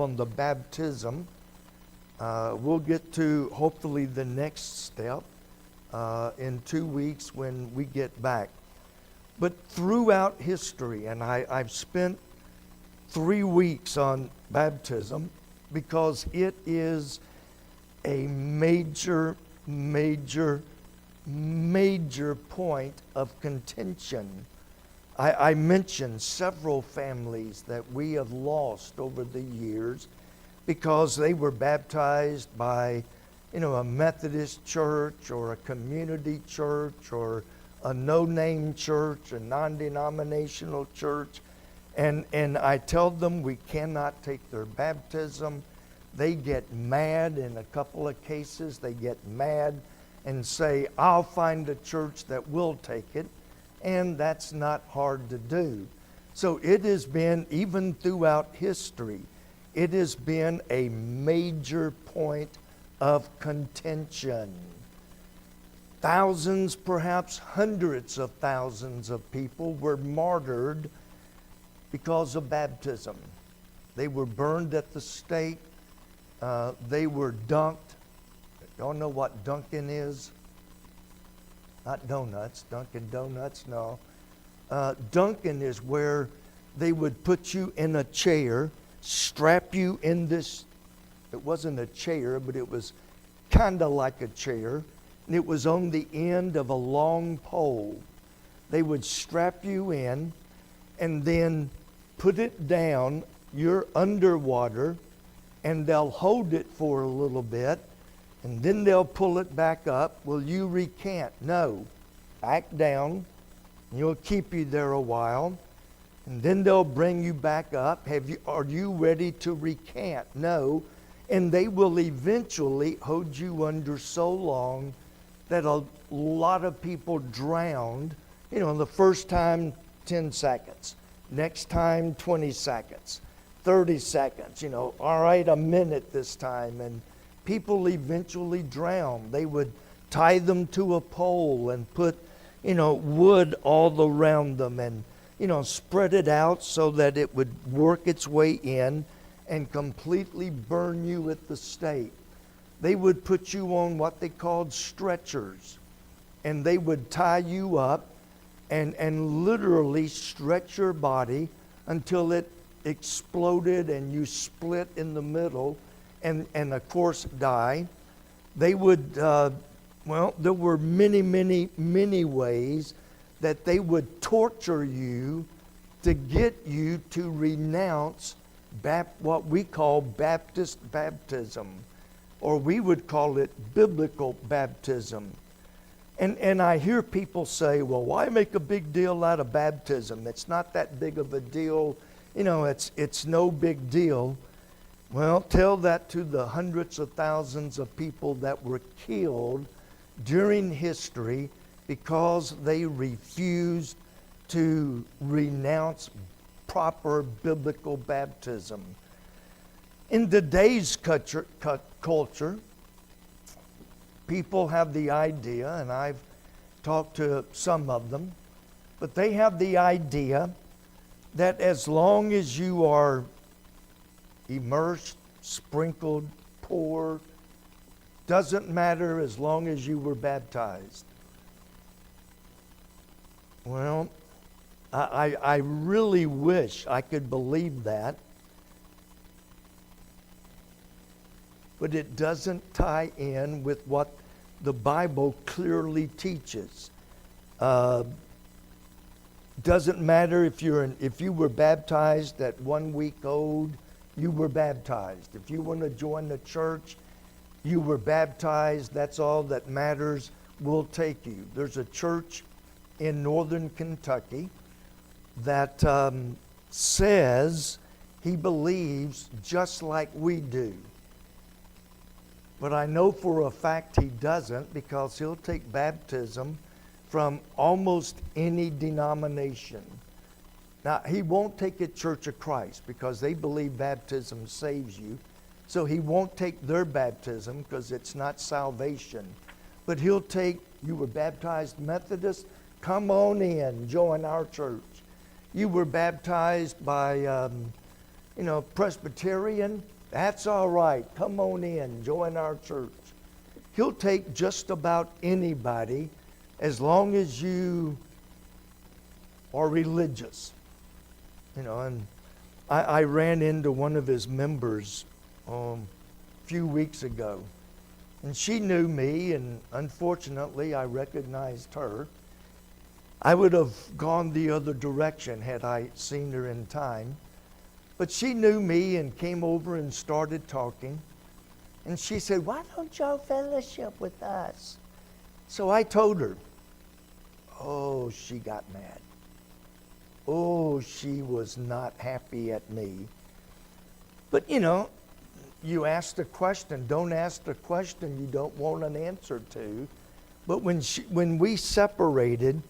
on the baptism. We'll get to hopefully the next step in 2 weeks when we get back. But throughout history, and I've spent 3 weeks on baptism because it is a major point of contention. I mentioned several families that we have lost over the years because they were baptized by, a Methodist church or a community church or a no-name church, a non-denominational church. And I tell them we cannot take their baptism. They get mad in a couple of cases. They get mad and say, I'll find a church that will take it. And that's not hard to do. So it has been, even throughout history, it has been a major point of contention. Thousands, perhaps hundreds of thousands of people were martyred because of baptism. They were burned at the stake. They were dunked. Y'all know what dunking is? Not donuts, Dunkin' Donuts, no. Dunking is where they would put you in a chair, strap you in this, it wasn't a chair, but it was kind of like a chair, and it was on the end of a long pole. They would strap you in and then put it down, you're underwater, and they'll hold it for a little bit, and then they'll pull it back up. Will you recant? No. Back down. You'll keep you there a while. And then they'll bring you back up. Are you ready to recant? No. And they will eventually hold you under so long that a lot of people drowned. The first time, 10 seconds. Next time, 20 seconds. 30 seconds. All right, a minute this time. And people eventually drowned. They would tie them to a pole and put, wood all around them and, spread it out so that it would work its way in and completely burn you at the stake. They would put you on what they called stretchers, and they would tie you up and literally stretch your body until it exploded and you split in the middle and of course die. They would, there were many ways that they would torture you to get you to renounce what we call Baptist baptism, or we would call it biblical baptism. And I hear people say, well, why make a big deal out of baptism? It's not that big of a deal. It's no big deal. Well, tell that to the hundreds of thousands of people that were killed during history because they refused to renounce proper biblical baptism. In today's culture, people have the idea, and I've talked to some of them, but they have the idea that as long as you are immersed, sprinkled, poured, doesn't matter as long as you were baptized. Well, I really wish I could believe that, but it doesn't tie in with what the Bible clearly teaches. Doesn't matter if you were baptized at 1 week old, you were baptized. If you want to join the church, you were baptized. That's all that matters. We'll take you. There's a church in northern Kentucky that says he believes just like we do. But I know for a fact he doesn't, because he'll take baptism from almost any denomination. Now, he won't take it Church of Christ because they believe baptism saves you. So he won't take their baptism because it's not salvation. But he'll take, you were baptized Methodist, come on in, join our church. You were baptized by Presbyterian, that's all right. Come on in, join our church. He'll take just about anybody as long as you are religious. And I ran into one of his members a few weeks ago. And she knew me, and unfortunately, I recognized her. I would have gone the other direction had I seen her in time. But she knew me and came over and started talking. And she said, "Why don't y'all fellowship with us?" So I told her. Oh, she got mad. Oh, she was not happy at me. But you asked a question. Don't ask a question you don't want an answer to. But when we separated,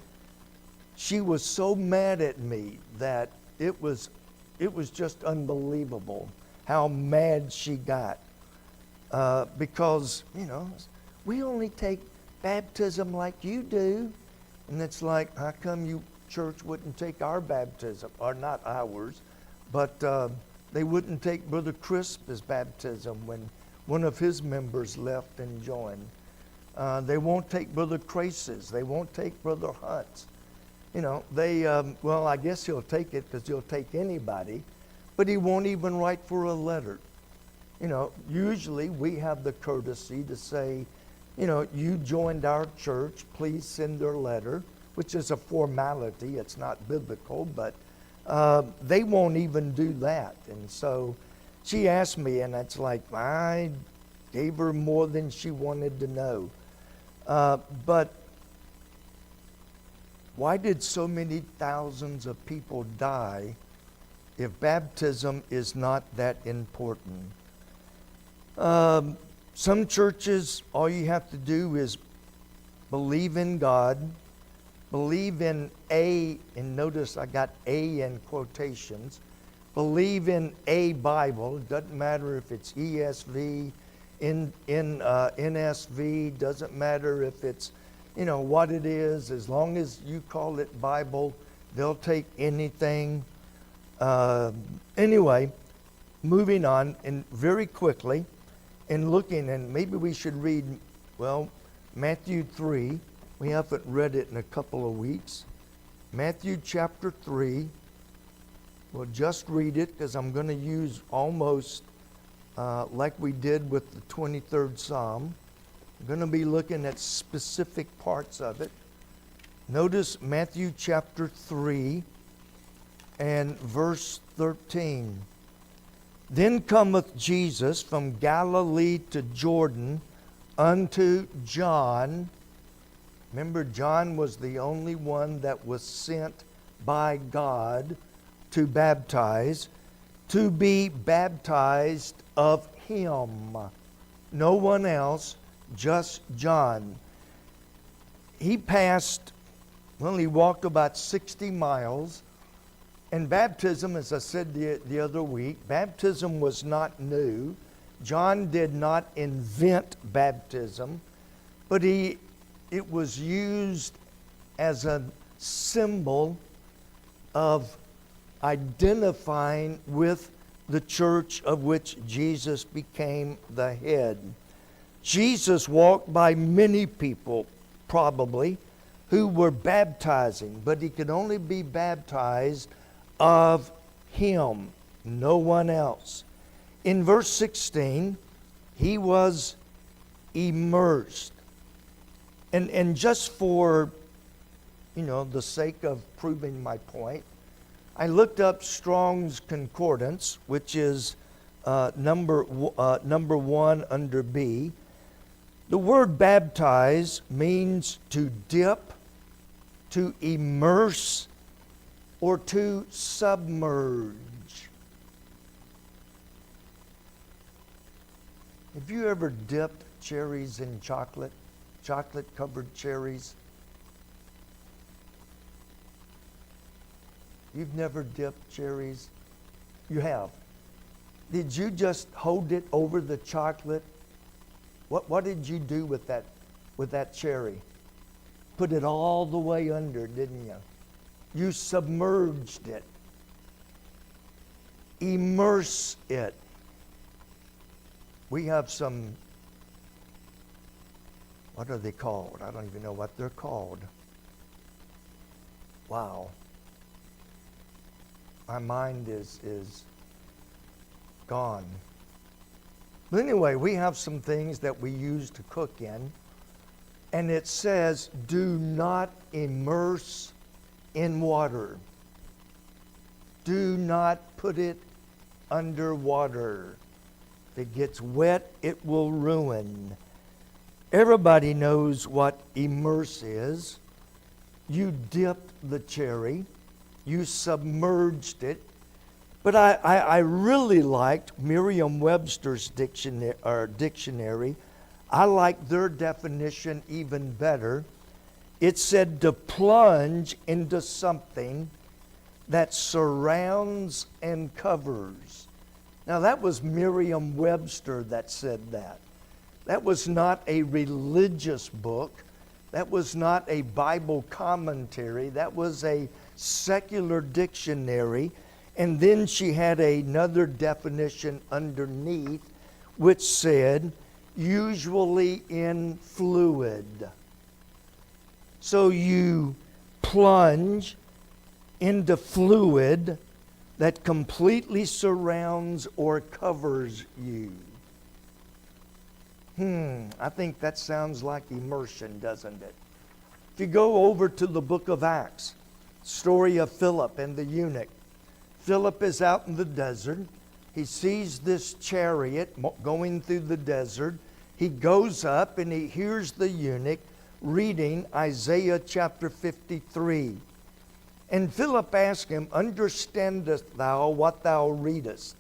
she was so mad at me that it was just unbelievable how mad she got. Because, we only take baptism like you do. And it's like, how come you church wouldn't take our baptism? Or not ours, but they wouldn't take Brother Crisp's baptism when one of his members left and joined. They won't take Brother Crace's. They won't take Brother Hunt's. I guess he'll take it because he'll take anybody, but he won't even write for a letter. Usually we have the courtesy to say, you joined our church, please send their letter, which is a formality. It's not biblical, but they won't even do that. And so she asked me, and it's like, I gave her more than she wanted to know. But why did so many thousands of people die if baptism is not that important? Some churches, all you have to do is believe in God, believe in and notice I got A in quotations, believe in a Bible. It doesn't matter if it's ESV, NSV, doesn't matter if it's, what it is. As long as you call it Bible, they'll take anything. Anyway, moving on, and very quickly, and looking, and maybe we should read, Matthew 3. We haven't read it in a couple of weeks. Matthew chapter 3. We'll just read it because I'm going to use almost like we did with the 23rd Psalm. I'm going to be looking at specific parts of it. Notice Matthew chapter 3 and verse 13. Then cometh Jesus from Galilee to Jordan unto John. Remember, John was the only one that was sent by God to baptize, to be baptized of him. No one else, just John. He walked about 60 miles. And baptism, as I said the other week, baptism was not new. John did not invent baptism, but it was used as a symbol of identifying with the church of which Jesus became the head. Jesus walked by many people, probably, who were baptizing, but he could only be baptized of him, no one else. In verse 16, he was immersed. And just for, the sake of proving my point, I looked up Strong's Concordance, which is number 1 under B. The word baptize means to dip, to immerse, or to submerge. Have you ever dipped cherries in chocolate? Chocolate-covered cherries? You've never dipped cherries? You have. Did you just hold it over the chocolate? What did you do with that cherry? Put it all the way under, didn't you? You submerged it. immerse it. We have some, what are they called? I don't even know what they're called. Wow. My mind is gone. But anyway, we have some things that we use to cook in. And it says, do not immerse in water. Do not put it under water. If it gets wet, it will ruin. Everybody knows what immerse is. You dipped the cherry. You submerged it. But I really liked Merriam-Webster's dictionary. I like their definition even better. It said to plunge into something that surrounds and covers. Now that was Merriam-Webster that said that. That was not a religious book. That was not a Bible commentary. That was a secular dictionary. And then she had another definition underneath which said, usually in fluid. So you plunge into fluid that completely surrounds or covers you. I think that sounds like immersion, doesn't it? If you go over to the book of Acts, story of Philip and the eunuch. Philip is out in the desert. He sees this chariot going through the desert. He goes up and he hears the eunuch reading Isaiah chapter 53. And Philip asked him, understandest thou what thou readest?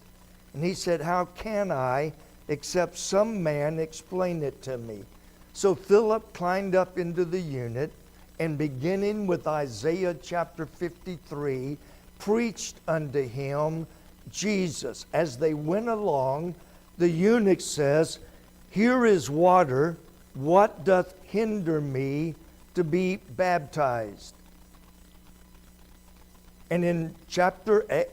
And he said, how can I, except some man explain it to me? So Philip climbed up into the eunuch and beginning with Isaiah chapter 53, preached unto him Jesus. As they went along, the eunuch says, here is water, what doth hinder me to be baptized? And in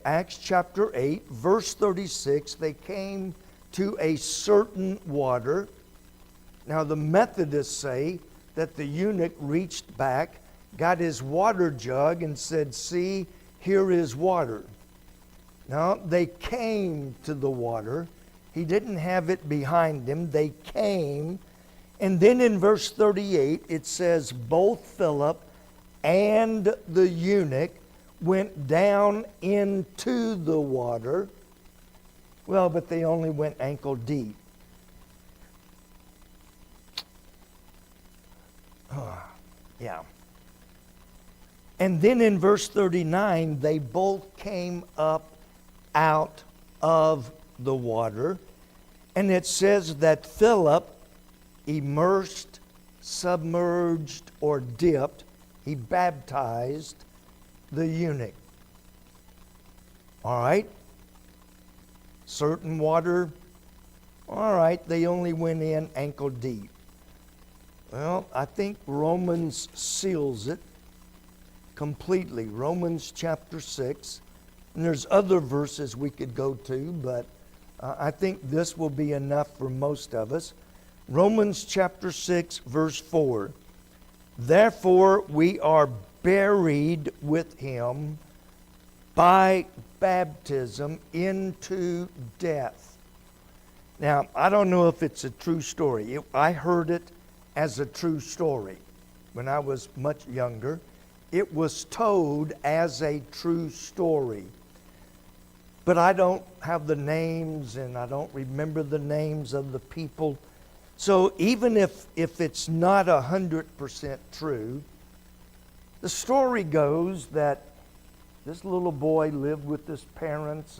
Acts chapter 8, verse 36, they came to a certain water. Now the Methodists say that the eunuch reached back, got his water jug and said, see, here is water. Now they came to the water. He didn't have it behind him. They came. And then in verse 38, it says, both Philip and the eunuch went down into the water. Well, but they only went ankle deep. Yeah. And then in verse 39, they both came up out of the water. And it says that Philip immersed, submerged, or dipped. He baptized the eunuch. All right? Certain water. All right, they only went in ankle deep. Well, I think Romans seals it completely. Romans chapter 6. And there's other verses we could go to, but I think this will be enough for most of us. Romans chapter 6, verse 4. Therefore we are buried with him by baptism into death. Now, I don't know if it's a true story. I heard it as a true story when I was much younger. It was told as a true story. But I don't have the names and I don't remember the names of the people. So even if it's not 100% true, the story goes that this little boy lived with his parents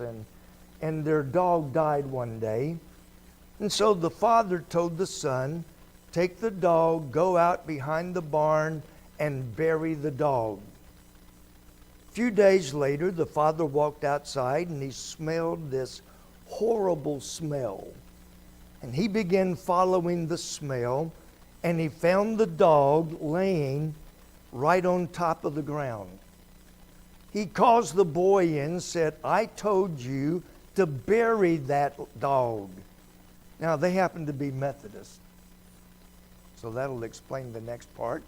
and their dog died one day. And so the father told the son, take the dog, go out behind the barn and bury the dog. A few days later, the father walked outside and he smelled this horrible smell. And he began following the smell and he found the dog laying right on top of the ground. He calls the boy in and said, I told you to bury that dog. Now, they happen to be Methodist, so that'll explain the next part.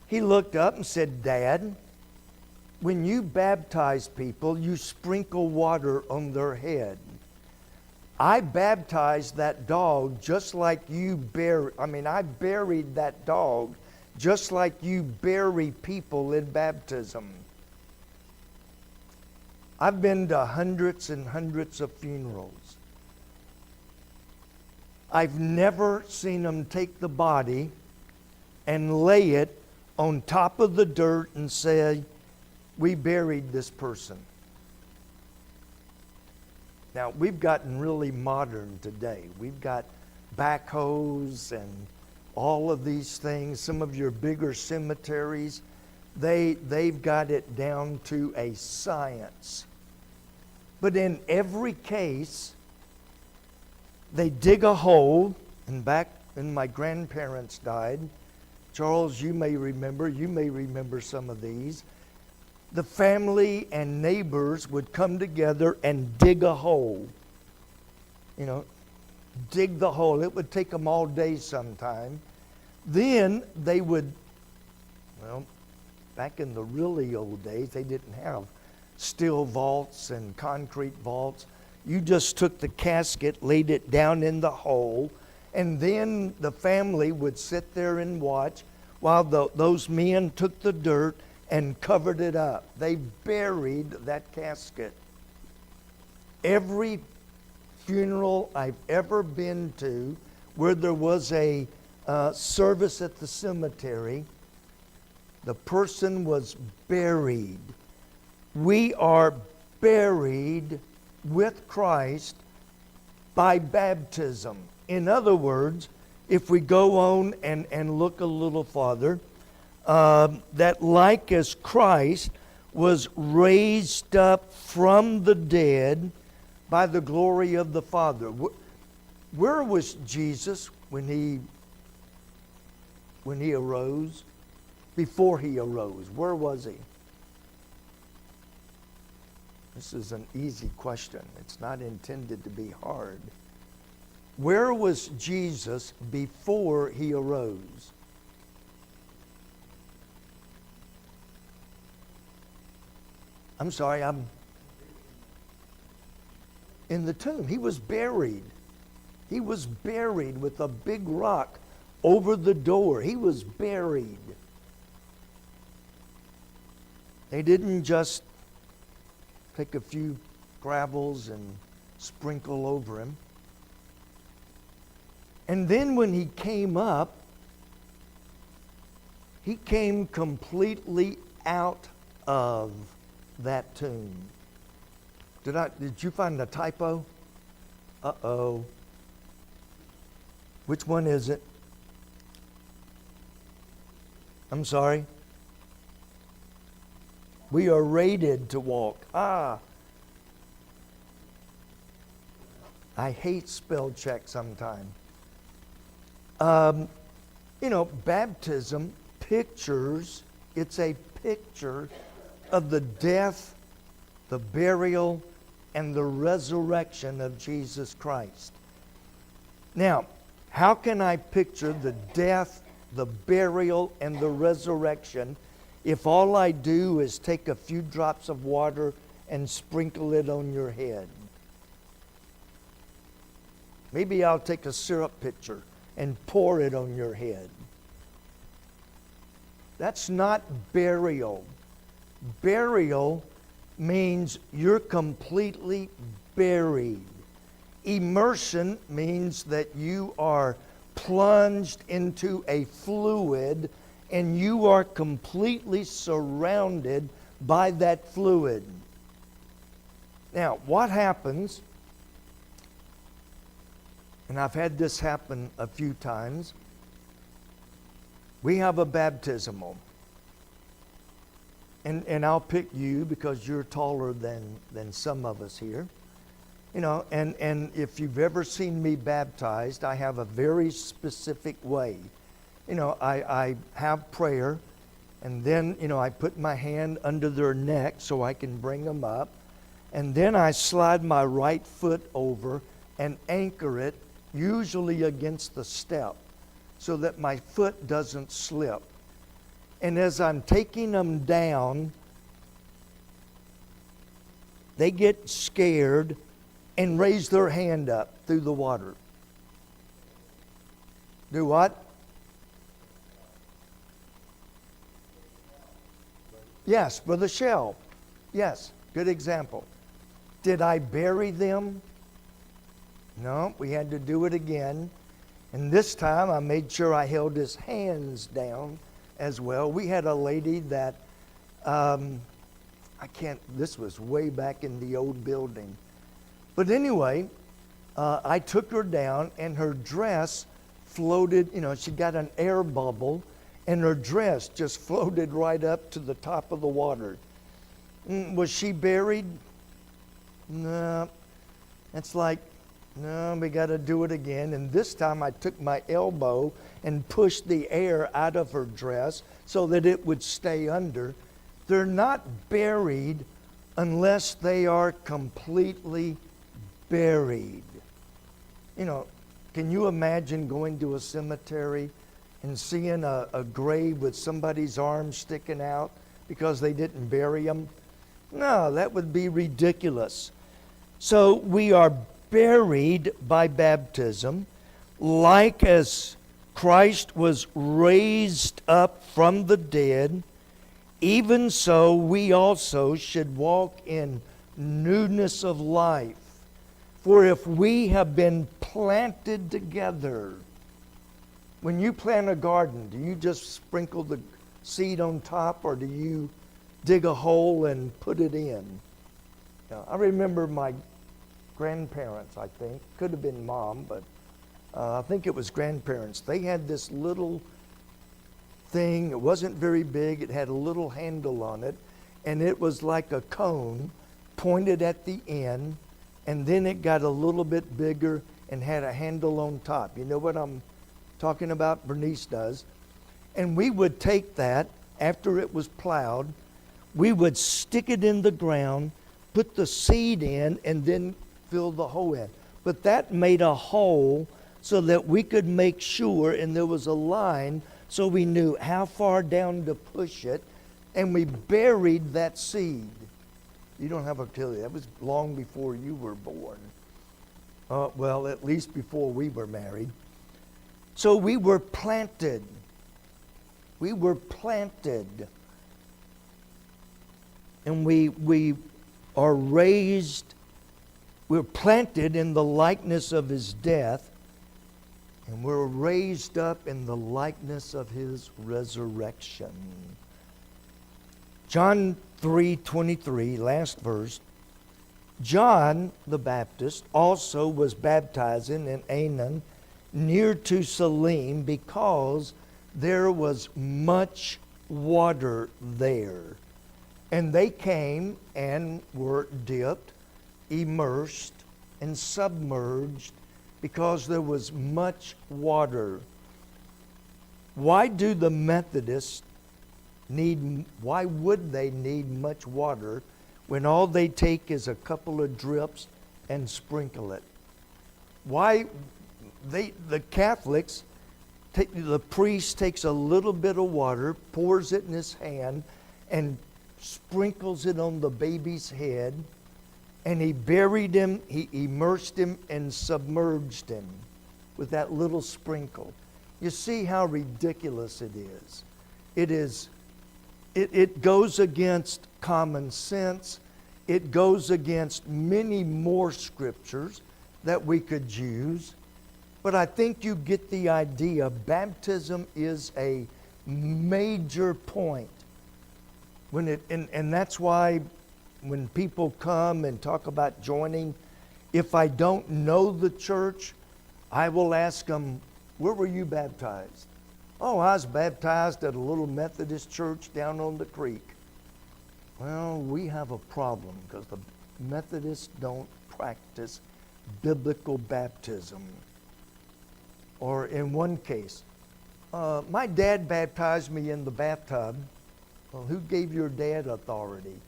He looked up and said, Dad, when you baptize people, you sprinkle water on their head. I baptized that dog just like I buried that dog just like you bury people in baptism. I've been to hundreds and hundreds of funerals. I've never seen them take the body and lay it on top of the dirt and say, we buried this person. Now, we've gotten really modern today. We've got backhoes and all of these things. Some of your bigger cemeteries, they've got it down to a science. But in every case, they dig a hole, and back when my grandparents died, Charles, you may remember some of these. The family and neighbors would come together and dig a hole. Dig the hole. It would take them all day sometime. Then they would, back in the really old days, they didn't have steel vaults and concrete vaults. You just took the casket, laid it down in the hole, and then the family would sit there and watch while those men took the dirt and covered it up. They buried that casket. Every funeral I've ever been to where there was a service at the cemetery, the person was buried. We are buried with Christ by baptism. In other words, if we go on and look a little farther, that like as Christ was raised up from the dead by the glory of the Father. Where was Jesus when he arose? Before he arose, where was he? This is an easy question. It's not intended to be hard. Where was Jesus before he arose? I'm sorry, I'm in the tomb. He was buried. He was buried with a big rock over the door. He was buried. They didn't just take a few gravels and sprinkle over him. And then when he came up, he came completely out of that tomb. Did you find a typo? Uh-oh. Which one is it? I'm sorry. We are rated to walk. I hate spell check sometimes. Baptism pictures, it's a picture of the death, the burial, and the resurrection of Jesus Christ. Now, how can I picture the death, the burial, and the resurrection if all I do is take a few drops of water and sprinkle it on your head? Maybe I'll take a syrup pitcher and pour it on your head. That's not burial. Burial means you're completely buried. Immersion means that you are plunged into a fluid and you are completely surrounded by that fluid. Now, what happens, and I've had this happen a few times, we have a baptismal. And I'll pick you because you're taller than some of us here. And if you've ever seen me baptized, I have a very specific way. I have prayer, and then, I put my hand under their neck so I can bring them up. and then I slide my right foot over and anchor it, usually against the step, so that my foot doesn't slip. And as I'm taking them down, they get scared and raise their hand up through the water. Do what? Yes, for the shell. Yes, good example. Did I bury them? No, we had to do it again. And this time I made sure I held his hands down as well. We had a lady that, this was way back in the old building. But anyway, I took her down and her dress floated, she got an air bubble and her dress just floated right up to the top of the water. Was she buried? No. It's like, no, we got to do it again. And this time I took my elbow and pushed the air out of her dress so that it would stay under. They're not buried unless they are completely buried. Can you imagine going to a cemetery and seeing a grave with somebody's arm sticking out because they didn't bury them? No, that would be ridiculous. So we are buried by baptism, like as Christ was raised up from the dead, even so we also should walk in newness of life. For if we have been planted together, when you plant a garden, do you just sprinkle the seed on top, or do you dig a hole and put it in? I remember my grandparents, I think. Could have been mom, but I think it was grandparents. They had this little thing. It wasn't very big. It had a little handle on it, and it was like a cone pointed at the end, and then it got a little bit bigger and had a handle on top. You know what I'm talking about? Bernice does. And we would take that after it was plowed, we would stick it in the ground, put the seed in, and then fill the hole in. But that made a hole so that we could make sure, and there was a line so we knew how far down to push it, and we buried that seed. You don't have to tell you, that was long before you were born. Well, at least before we were married. So we were planted. We were planted. And we are raised, we're planted in the likeness of his death, and we're raised up in the likeness of his resurrection. John 3:23, last verse. John the Baptist also was baptizing in Aenon near to Salim because there was much water there. And they came and were dipped, immersed, and submerged because there was much water. Why do the Methodists why would they need much water when all they take is a couple of drips and sprinkle it? Why the Catholics, the priest takes a little bit of water, pours it in his hand, and sprinkles it on the baby's head, and he buried him, he immersed him, and submerged him with that little sprinkle. You see how ridiculous it is. It goes against common sense. It goes against many more scriptures that we could use. But I think you get the idea. Baptism is a major point. And that's why when people come and talk about joining, if I don't know the church, I will ask them, where were you baptized? Oh, I was baptized at a little Methodist church down on the creek. Well, we have a problem because the Methodists don't practice biblical baptism. Or in one case, my dad baptized me in the bathtub. Well, who gave your dad authority?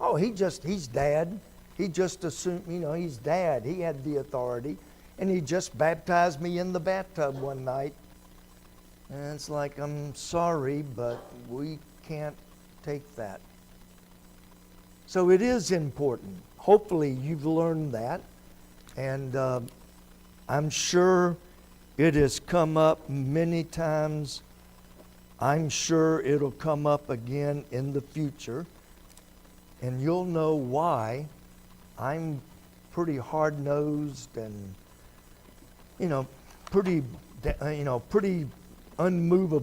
Oh, he's dad. He just assumed, he's dad. He had the authority. And he just baptized me in the bathtub one night. And it's like, I'm sorry, but we can't take that. So it is important. Hopefully you've learned that. And I'm sure it has come up many times. I'm sure it'll come up again in the future. And you'll know why I'm pretty hard-nosed and, pretty unmovable